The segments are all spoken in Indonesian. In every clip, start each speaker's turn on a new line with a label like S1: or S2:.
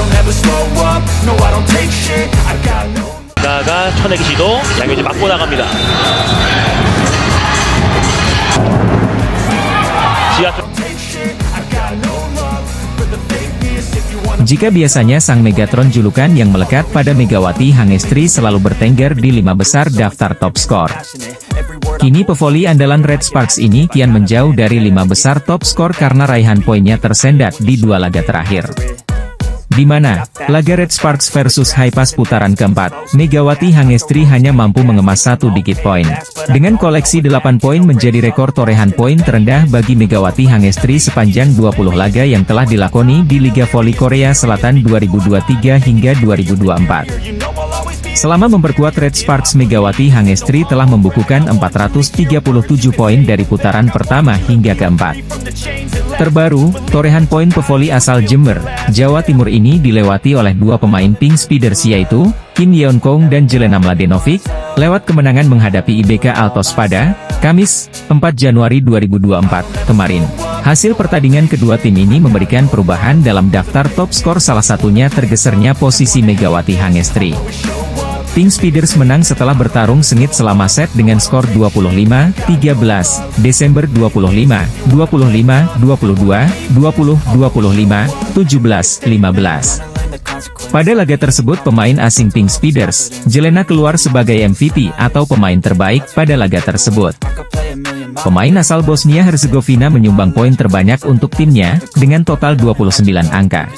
S1: I'll never slow up, no I don't take shit, I got no.
S2: 나가 쳐내기 시도, 양효지 맞고 나갑니다.
S3: Jika biasanya sang Megatron julukan yang melekat pada Megawati Hangestri selalu bertengger di 5 besar daftar top skor. Kini pevoli andalan Red Sparks ini kian menjauh dari 5 besar top skor karena raihan poinnya tersendat di 2 laga terakhir. Di mana, laga Red Sparks versus Haipas putaran keempat, Megawati Hangestri hanya mampu mengemas 1 digit poin. Dengan koleksi 8 poin menjadi rekor torehan poin terendah bagi Megawati Hangestri sepanjang 20 laga yang telah dilakoni di Liga Voli Korea Selatan 2023 hingga 2024. Selama memperkuat Red Sparks, Megawati Hangestri telah membukukan 437 poin dari putaran pertama hingga keempat. Terbaru, torehan poin pevoli asal Jember, Jawa Timur ini dilewati oleh 2 pemain Pink Speeders yaitu Kim Yeon Kong dan Jelena Mladenovic, lewat kemenangan menghadapi IBK Altos pada Kamis, 4 Januari 2024 kemarin. Hasil pertandingan kedua tim ini memberikan perubahan dalam daftar top skor, salah satunya tergesernya posisi Megawati Hangestri. Pink Speeders menang setelah bertarung sengit selama set dengan skor 25-13, Desember 25, 25, 22, 20, 25, 17, 15. Pada laga tersebut pemain asing Pink Speeders, Jelena keluar sebagai MVP atau pemain terbaik pada laga tersebut. Pemain asal Bosnia-Herzegovina menyumbang poin terbanyak untuk timnya, dengan total 29 angka.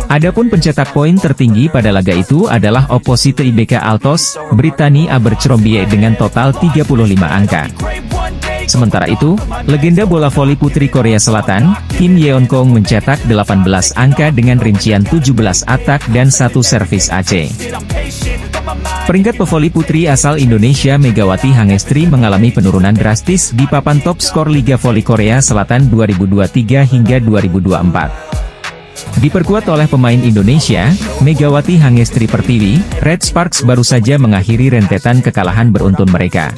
S3: Adapun pencetak poin tertinggi pada laga itu adalah opposite IBK Altos, Brittany Abercrombie dengan total 35 angka. Sementara itu, legenda bola voli putri Korea Selatan, Kim Yeon Kong mencetak 18 angka dengan rincian 17 atak dan 1 servis AC. Peringkat pevoli putri asal Indonesia Megawati Hangestri mengalami penurunan drastis di papan top skor Liga Voli Korea Selatan 2023 hingga 2024. Diperkuat oleh pemain Indonesia, Megawati Hangestri Pertiwi, Red Sparks baru saja mengakhiri rentetan kekalahan beruntun mereka.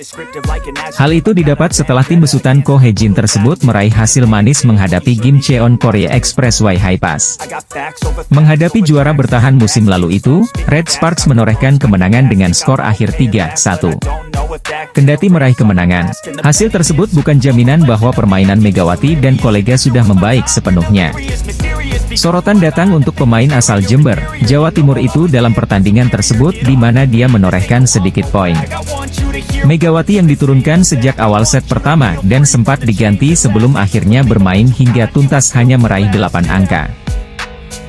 S3: Hal itu didapat setelah tim besutan Ko Hejin tersebut meraih hasil manis menghadapi Kim Cheon Korea Expressway Haipas. Menghadapi juara bertahan musim lalu itu, Red Sparks menorehkan kemenangan dengan skor akhir 3-1. Kendati meraih kemenangan, hasil tersebut bukan jaminan bahwa permainan Megawati dan kolega sudah membaik sepenuhnya. Sorotan datang untuk pemain asal Jember, Jawa Timur itu dalam pertandingan tersebut di mana dia menorehkan sedikit poin. Megawati yang diturunkan sejak awal set pertama dan sempat diganti sebelum akhirnya bermain hingga tuntas hanya meraih 8 angka.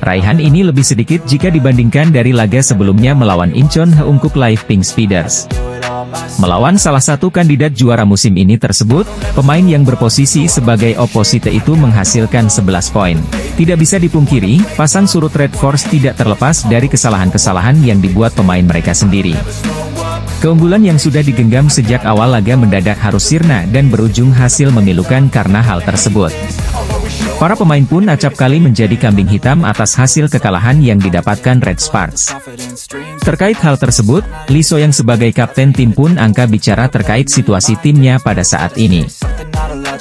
S3: Raihan ini lebih sedikit jika dibandingkan dari laga sebelumnya melawan Incheon Heungkuk Live Pink Speeders. Melawan salah satu kandidat juara musim ini tersebut, pemain yang berposisi sebagai opposite itu menghasilkan 11 poin. Tidak bisa dipungkiri, pasang surut Red Force tidak terlepas dari kesalahan-kesalahan yang dibuat pemain mereka sendiri. Keunggulan yang sudah digenggam sejak awal laga mendadak harus sirna dan berujung hasil memilukan karena hal tersebut. Para pemain pun acap kali menjadi kambing hitam atas hasil kekalahan yang didapatkan Red Sparks. Terkait hal tersebut, Lee So-young sebagai kapten tim pun angkat bicara terkait situasi timnya pada saat ini.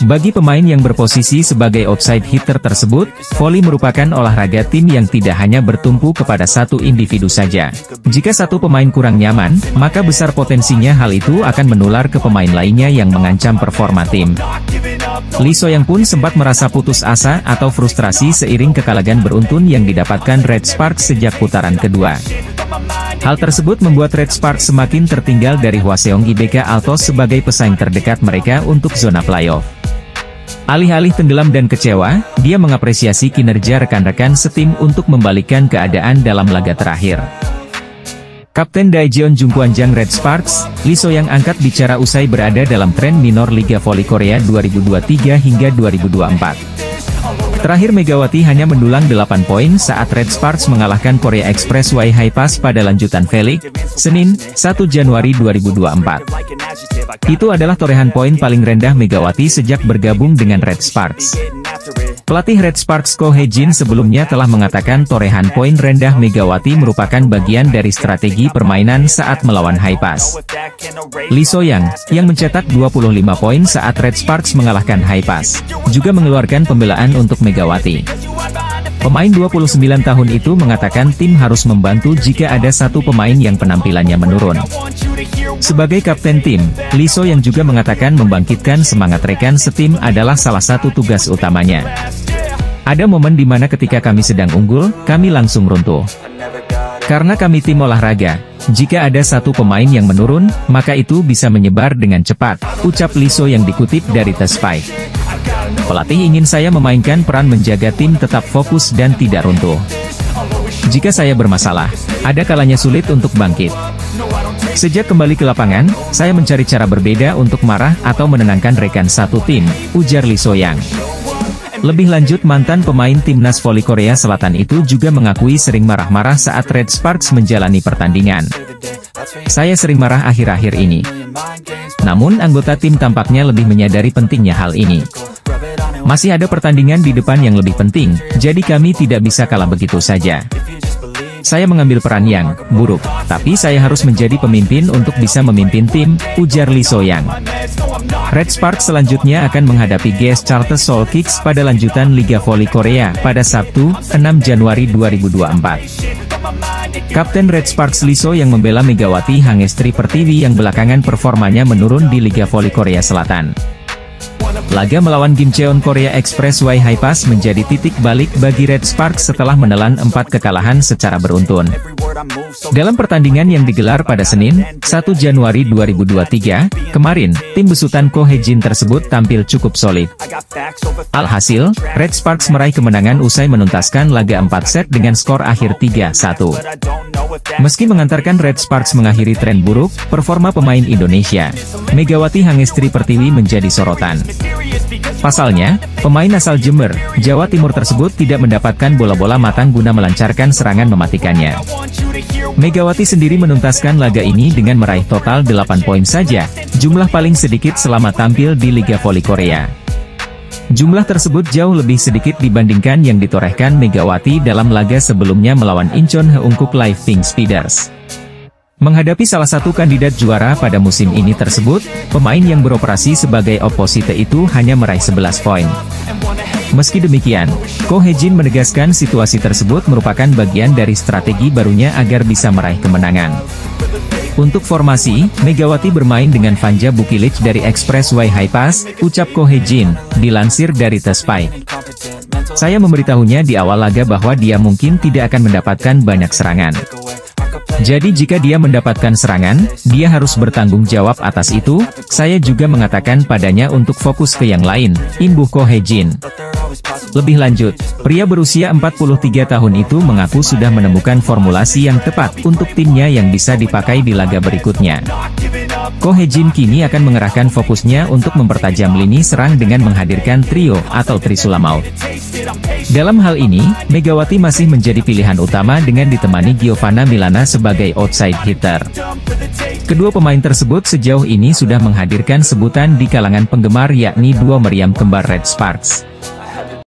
S3: Bagi pemain yang berposisi sebagai outside hitter tersebut, voli merupakan olahraga tim yang tidak hanya bertumpu kepada satu individu saja. Jika satu pemain kurang nyaman, maka besar potensinya hal itu akan menular ke pemain lainnya yang mengancam performa tim. Lee So-young pun sempat merasa putus asa atau frustrasi seiring kekalahan beruntun yang didapatkan Red Sparks sejak putaran kedua. Hal tersebut membuat Red Sparks semakin tertinggal dari Hwaseong IBK Altos sebagai pesaing terdekat mereka untuk zona playoff. Alih-alih tenggelam dan kecewa, dia mengapresiasi kinerja rekan-rekan setim untuk membalikkan keadaan dalam laga terakhir. Kapten Daejeon Jungkwanjang Red Sparks, Lee So-young angkat bicara usai berada dalam tren minor Liga Voli Korea 2023 hingga 2024. Terakhir Megawati hanya mendulang 8 poin saat Red Sparks mengalahkan Korea Expressway Haipas pada lanjutan Velik, Senin, 1 Januari 2024. Itu adalah torehan poin paling rendah Megawati sejak bergabung dengan Red Sparks. Pelatih Red Sparks Ko Hejin sebelumnya telah mengatakan torehan poin rendah Megawati merupakan bagian dari strategi permainan saat melawan Haipas. Lee So-young, yang mencetak 25 poin saat Red Sparks mengalahkan Haipas, juga mengeluarkan pembelaan untuk Megawati. Pemain 29 tahun itu mengatakan tim harus membantu jika ada satu pemain yang penampilannya menurun. Sebagai kapten tim, Lee So yang juga mengatakan membangkitkan semangat rekan setim adalah salah satu tugas utamanya. Ada momen di mana ketika kami sedang unggul, kami langsung runtuh. Karena kami tim olahraga, jika ada satu pemain yang menurun, maka itu bisa menyebar dengan cepat, ucap Lee So yang dikutip dari The Spy. Pelatih ingin saya memainkan peran menjaga tim tetap fokus dan tidak runtuh. Jika saya bermasalah, ada kalanya sulit untuk bangkit. Sejak kembali ke lapangan, saya mencari cara berbeda untuk marah atau menenangkan rekan satu tim, ujar Lee So Yang. Lebih lanjut, mantan pemain timnas voli Korea Selatan itu juga mengakui sering marah-marah saat Red Sparks menjalani pertandingan. Saya sering marah akhir-akhir ini. Namun anggota tim tampaknya lebih menyadari pentingnya hal ini. Masih ada pertandingan di depan yang lebih penting, jadi kami tidak bisa kalah begitu saja. Saya mengambil peran yang buruk, tapi saya harus menjadi pemimpin untuk bisa memimpin tim, ujar Lee So Yang. Red Sparks selanjutnya akan menghadapi GS Charter Seoul Kicks pada lanjutan Liga Voli Korea pada Sabtu, 6 Januari 2024. Kapten Red Sparks Lee So yang membela Megawati Hangestri Pertiwi yang belakangan performanya menurun di Liga Voli Korea Selatan. Laga melawan Gimcheon Korea Expressway Highpass menjadi titik balik bagi Red Sparks setelah menelan 4 kekalahan secara beruntun. Dalam pertandingan yang digelar pada Senin, 1 Januari 2023, kemarin, tim besutan Ko Hee-jin tersebut tampil cukup solid. Alhasil, Red Sparks meraih kemenangan usai menuntaskan laga 4 set dengan skor akhir 3-1. Meski mengantarkan Red Sparks mengakhiri tren buruk, performa pemain Indonesia, Megawati Hangestri Pertiwi menjadi sorotan. Pasalnya, pemain asal Jember, Jawa Timur tersebut tidak mendapatkan bola-bola matang guna melancarkan serangan mematikannya. Megawati sendiri menuntaskan laga ini dengan meraih total 8 poin saja, jumlah paling sedikit selama tampil di Liga Voli Korea. Jumlah tersebut jauh lebih sedikit dibandingkan yang ditorehkan Megawati dalam laga sebelumnya melawan Incheon Heungkuk Live Pink Speeders. Menghadapi salah satu kandidat juara pada musim ini tersebut, pemain yang beroperasi sebagai oposite itu hanya meraih 11 poin. Meski demikian, Ko Hee-jin menegaskan situasi tersebut merupakan bagian dari strategi barunya agar bisa meraih kemenangan. Untuk formasi, Megawati bermain dengan Vanja Bukilic dari Expressway Highpass, ucap Ko Hee-jin, dilansir dari The Spy. Saya memberitahunya di awal laga bahwa dia mungkin tidak akan mendapatkan banyak serangan. Jadi jika dia mendapatkan serangan, dia harus bertanggung jawab atas itu. Saya juga mengatakan padanya untuk fokus ke yang lain, imbuh Ko Hee-jin. Lebih lanjut, pria berusia 43 tahun itu mengaku sudah menemukan formulasi yang tepat untuk timnya yang bisa dipakai di laga berikutnya. Ko Hee-jin kini akan mengerahkan fokusnya untuk mempertajam lini serang dengan menghadirkan trio atau Trisula Maut. Dalam hal ini, Megawati masih menjadi pilihan utama dengan ditemani Giovanna Milana sebagai outside hitter. Kedua pemain tersebut sejauh ini sudah menghadirkan sebutan di kalangan penggemar yakni duo meriam kembar Red Sparks.